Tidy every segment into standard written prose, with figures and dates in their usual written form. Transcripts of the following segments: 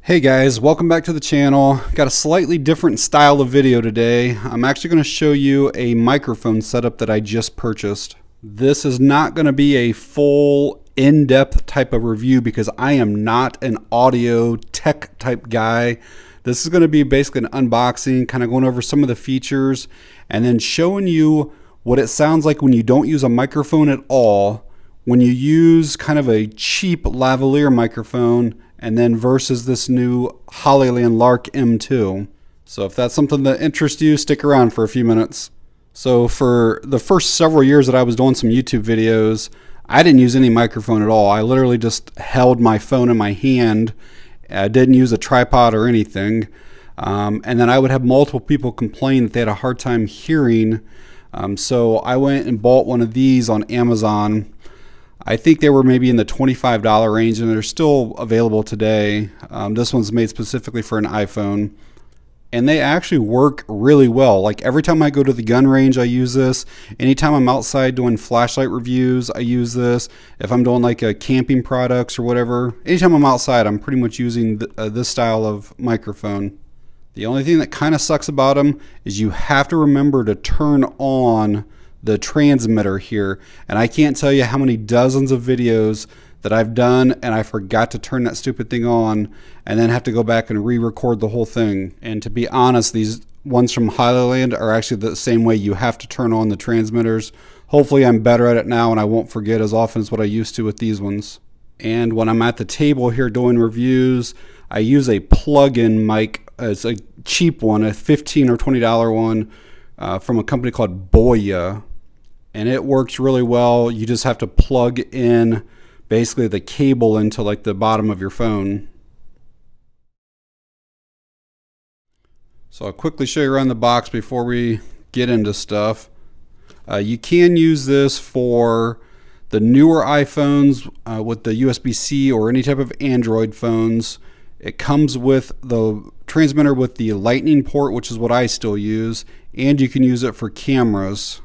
Hey guys, welcome back to the channel. Got a slightly different style of video today. I'm actually going to show you a microphone setup that I just purchased. This is not going to be a full in-depth type of review because I am not an audio tech type guy. This is going to be basically an unboxing, kind of going over some of the features and then showing you what it sounds like when you don't use a microphone at all, when you use kind of a cheap lavalier microphone, and then versus this new Hollyland LARK M2. So if that's something that interests you, stick around for a few minutes. So for the first several years that I was doing some YouTube videos, I didn't use any microphone at all. I literally just held my phone in my hand. I didn't use a tripod or anything. And then I would have multiple people complain that they had a hard time hearing. So I went and bought one of these on Amazon. I think they were maybe in the $25 range, and they're still available today. This one's made specifically for an iPhone, and they actually work really well. Like every time I go to the gun range, I use this. Anytime I'm outside doing flashlight reviews, I use this. If I'm doing like a camping products or whatever, anytime I'm outside, I'm pretty much using this style of microphone. The only thing that kind of sucks about them is you have to remember to turn on the transmitter here, and I can't tell you how many dozens of videos that I've done and I forgot to turn that stupid thing on and then have to go back and re-record the whole thing. And to be honest, these ones from Hollyland are actually the same way. You have to turn on the transmitters. Hopefully I'm better at it now and I won't forget as often as what I used to with these ones. And when I'm at the table here doing reviews, I use a plug-in mic. It's a cheap one, a $15 or $20 one from a company called Boya. And it works really well. You just have to plug in basically the cable into like the bottom of your phone. So I'll quickly show you around the box before we get into stuff. You can use this for the newer iPhones with the USB-C or any type of Android phones. It comes with the transmitter with the lightning port, which is what I still use, and you can use it for cameras.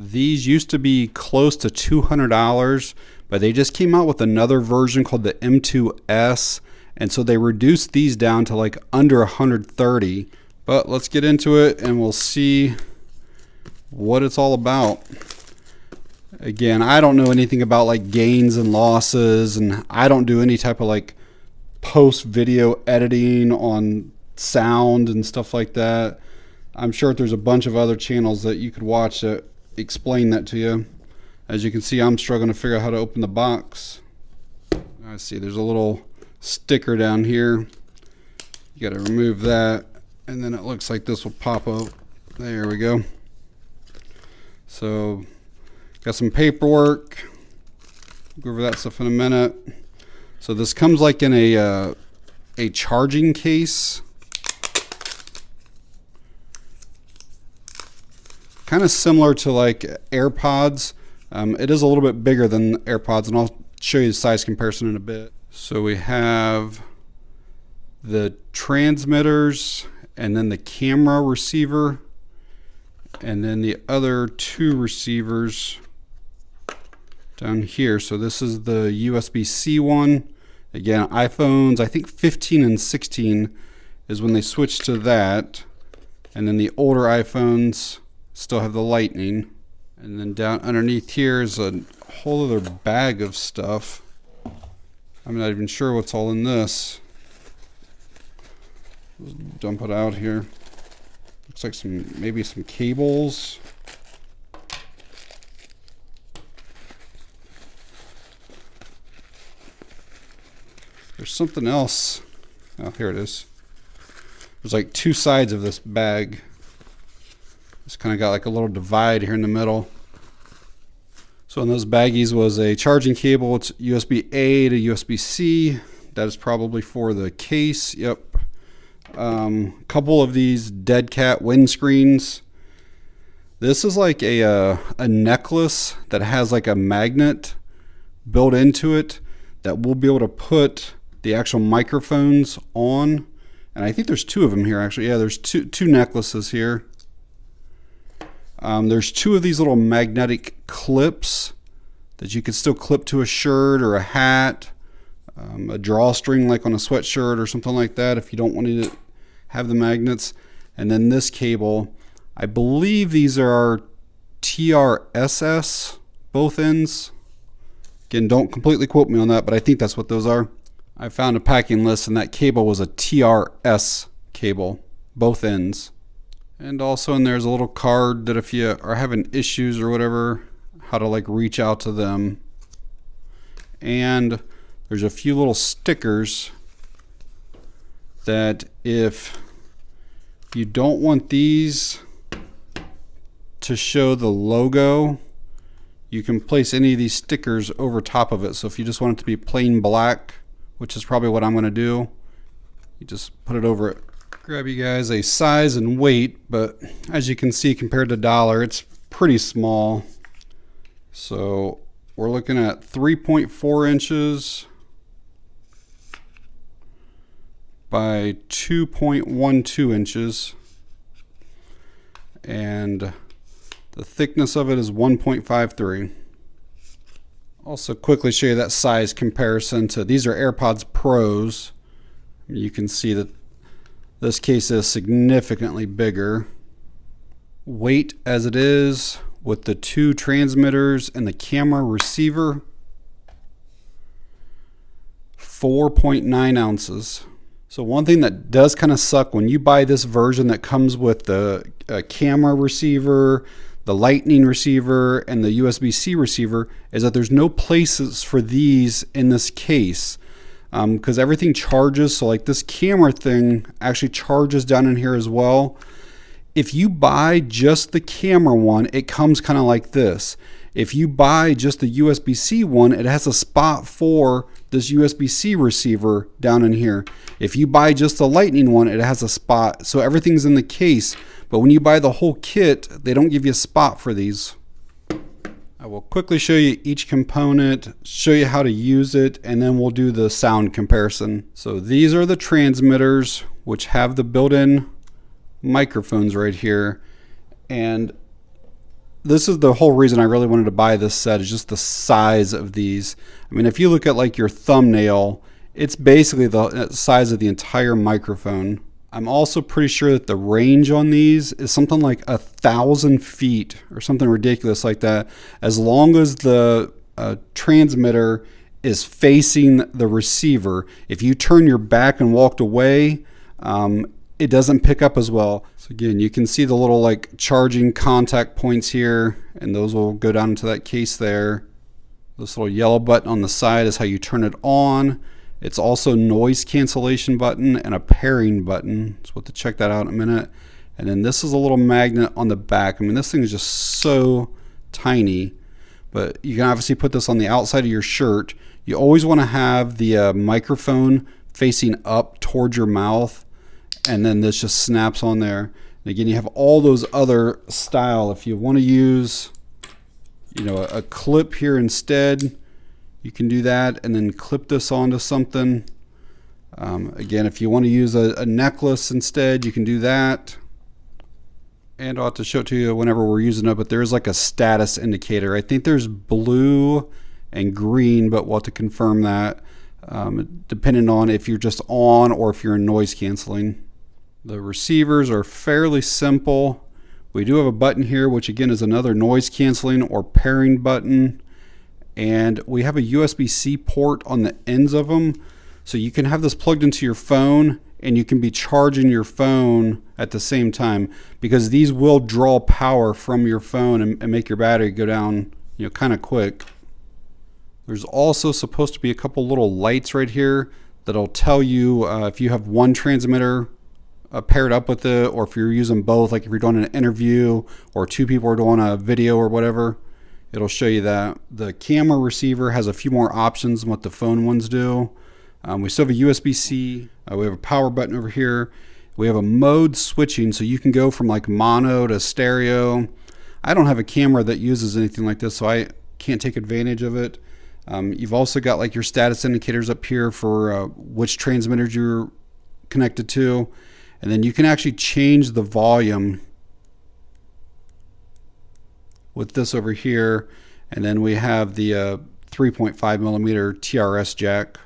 These used to be close to $200, but they just came out with another version called the M2S, and so they reduced these down to like under $130. But let's get into it and we'll see what it's all about. Again, I don't know anything about like gains and losses, and I don't do any type of like post video editing on sound and stuff like that. I'm sure there's a bunch of other channels that you could watch that explain that to you. As you can see, I'm struggling to figure out how to open the box. I see there's a little sticker down here. You got to remove that, and then it looks like this will pop up. There we go. So got some paperwork. Go over that stuff in a minute. So this comes like in a charging case. Kind of similar to like AirPods. It is a little bit bigger than AirPods, and I'll show you the size comparison in a bit. So we have the transmitters, and then the camera receiver, and then the other two receivers down here. So this is the USB-C one. Again, iPhones, I think 15 and 16 is when they switched to that. And then the older iPhones still have the lightning. And then down underneath here is a whole other bag of stuff. I'm not even sure what's all in this. Let's dump it out here. Looks like maybe some cables. There's something else. Oh, here it is. There's like two sides of this bag. It's kind of got like a little divide here in the middle. So in those baggies was a charging cable. It's USB-A to USB-C. That is probably for the case. Yep. Couple of these dead cat windscreens. This is like a necklace that has like a magnet built into it that we'll be able to put the actual microphones on. And I think there's two of them here actually. Yeah, there's two necklaces here. There's two of these little magnetic clips that you can still clip to a shirt or a hat. a drawstring like on a sweatshirt or something like that if you don't want to have the magnets. And then this cable, I believe these are TRSS, both ends. Again, don't completely quote me on that, but I think that's what those are. I found a packing list and that cable was a TRS cable, both ends. And also in there's a little card that if you are having issues or whatever, how to like reach out to them. And there's a few little stickers that if you don't want these to show the logo, you can place any of these stickers over top of it. So if you just want it to be plain black, which is probably what I'm going to do, you just put it over it. Grab you guys a size and weight, but as you can see compared to dollar, it's pretty small. So we're looking at 3.4 inches by 2.12 inches, and the thickness of it is 1.53. Also quickly show you that size comparison to, these are AirPods Pros. You can see that this case is significantly bigger. Weight as it is with the 2 transmitters and the camera receiver, 4.9 ounces. So one thing that does kind of suck when you buy this version that comes with the camera receiver, the lightning receiver, and the USB-C receiver is that there's no places for these in this case because everything charges. So like this camera thing actually charges down in here as well. If you buy just the camera one, it comes kind of like this. If you buy just the USB-C one, it has a spot for this USB-C receiver down in here. If you buy just the lightning one, it has a spot. So everything's in the case. But when you buy the whole kit, they don't give you a spot for these. I will quickly show you each component, show you how to use it, and then we'll do the sound comparison. So these are the transmitters, which have the built-in microphones right here. And this is the whole reason I really wanted to buy this set, is just the size of these. I mean, if you look at like your thumbnail, it's basically the size of the entire microphone. I'm also pretty sure that the range on these is something like 1,000 feet or something ridiculous like that, as long as the transmitter is facing the receiver. If you turn your back and walked away, it doesn't pick up as well. So again, you can see the little like charging contact points here, and those will go down into that case there. This little yellow button on the side is how you turn it on. It's also noise cancellation button and a pairing button. So we'll have to check that out in a minute. And then this is a little magnet on the back. I mean, this thing is just so tiny, but you can obviously put this on the outside of your shirt. You always want to have the microphone facing up towards your mouth, and then this just snaps on there. And again, you have all those other style. If you want to use, you know, a clip here instead, you can do that and then clip this onto something. Again, if you want to use a necklace instead, you can do that. And I'll have to show it to you whenever we're using it, but there's like a status indicator. I think there's blue and green, but we'll have to confirm that depending on if you're just on or if you're in noise canceling. The receivers are fairly simple. We do have a button here, which again is another noise canceling or pairing button. And we have a USB-C port on the ends of them. So you can have this plugged into your phone and you can be charging your phone at the same time, because these will draw power from your phone and make your battery go down, you know, kind of quick. There's also supposed to be a couple little lights right here that'll tell you if you have one transmitter paired up with it, or if you're using both, like if you're doing an interview or 2 people are doing a video or whatever. It'll show you that. The camera receiver has a few more options than what the phone ones do. We still have a USB-C. We have a power button over here. We have a mode switching, so you can go from like mono to stereo. I don't have a camera that uses anything like this, so I can't take advantage of it. You've also got like your status indicators up here for which transmitters you're connected to. And then you can actually change the volume with this over here. And then we have the 3.5 millimeter TRS jack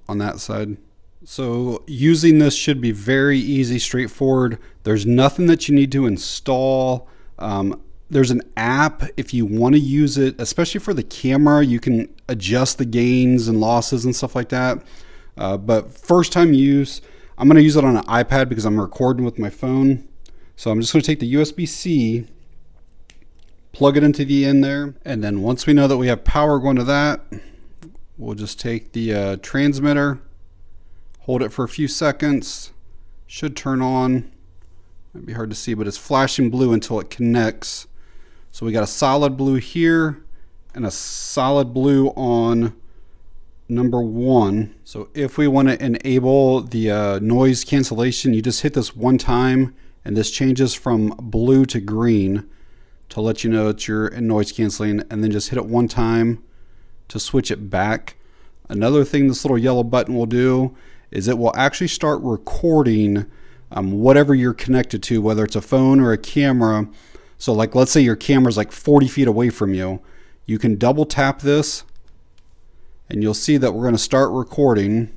on that side. So using this should be very easy, straightforward. There's nothing that you need to install. There's an app if you want to use it, especially for the camera. You can adjust the gains and losses and stuff like that. But first time use, I'm going to use it on an iPad because I'm recording with my phone. So I'm just going to take the USB-C, plug it into the end there. And then once we know that we have power going to that, we'll just take the transmitter, hold it for a few seconds, should turn on. Might be hard to see, but it's flashing blue until it connects. So we got a solid blue here and a solid blue on number 1. So if we want to enable the noise cancellation, you just hit this one time and this changes from blue to green to let you know that you're in noise canceling, and then just hit it one time to switch it back. Another thing this little yellow button will do is it will actually start recording whatever you're connected to, whether it's a phone or a camera. So like, let's say your camera's like 40 feet away from you. You can double tap this and you'll see that we're going to start recording.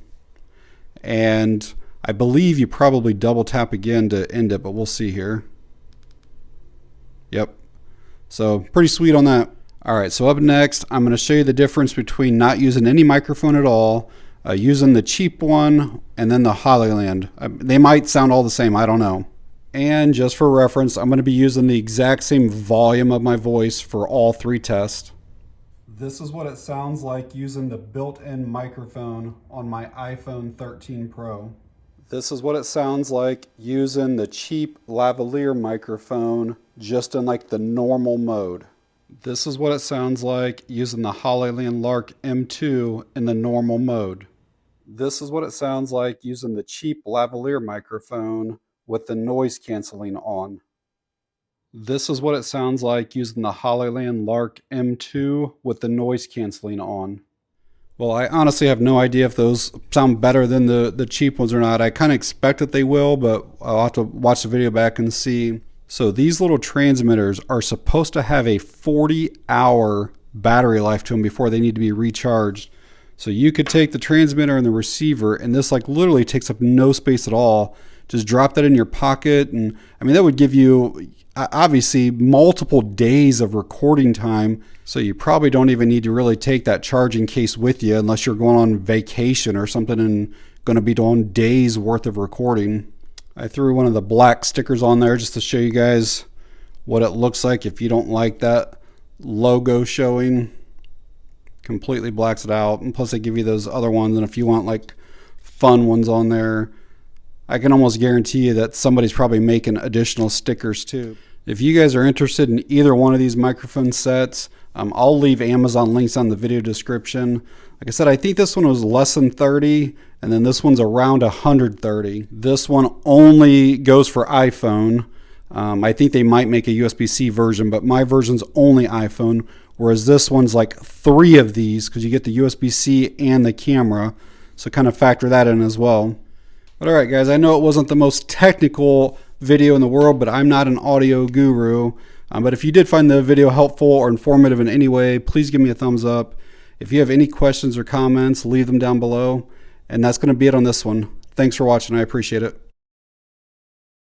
And I believe you probably double tap again to end it, but we'll see here. Yep. So pretty sweet on that. All right, so up next, I'm going to show you the difference between not using any microphone at all, using the cheap one, and then the Hollyland. They might sound all the same, I don't know. And just for reference, I'm going to be using the exact same volume of my voice for all 3 tests. This is what it sounds like using the built-in microphone on my iPhone 13 Pro. This is what it sounds like using the cheap lavalier microphone just in like the normal mode. This is what it sounds like using the Hollyland LARK M2 in the normal mode. This is what it sounds like using the cheap lavalier microphone with the noise canceling on. This is what it sounds like using the Hollyland LARK M2 with the noise canceling on. Well, I honestly have no idea if those sound better than the cheap ones or not. I kind of expect that they will, but I'll have to watch the video back and see. So these little transmitters are supposed to have a 40-hour battery life to them before they need to be recharged. So you could take the transmitter and the receiver, and this like literally takes up no space at all. Just drop that in your pocket, and I mean that would give you obviously multiple days of recording time. So you probably don't even need to really take that charging case with you unless you're going on vacation or something and going to be doing days worth of recording. I threw one of the black stickers on there just to show you guys what it looks like if you don't like that logo showing. Completely blacks it out. And plus they give you those other ones, and if you want like fun ones on there, I can almost guarantee you that somebody's probably making additional stickers too. If you guys are interested in either one of these microphone sets, I'll leave Amazon links on the video description. Like I said, I think this one was less than 30, and then this one's around 130. This one only goes for iPhone. I think they might make a USB-C version, but my version's only iPhone, whereas this one's like 3 of these because you get the USB-C and the camera. So kind of factor that in as well. But all right, guys, I know it wasn't the most technical video in the world, but I'm not an audio guru. But if you did find the video helpful or informative in any way, please give me a thumbs up. If you have any questions or comments, leave them down below. And that's going to be it on this one. Thanks for watching. I appreciate it.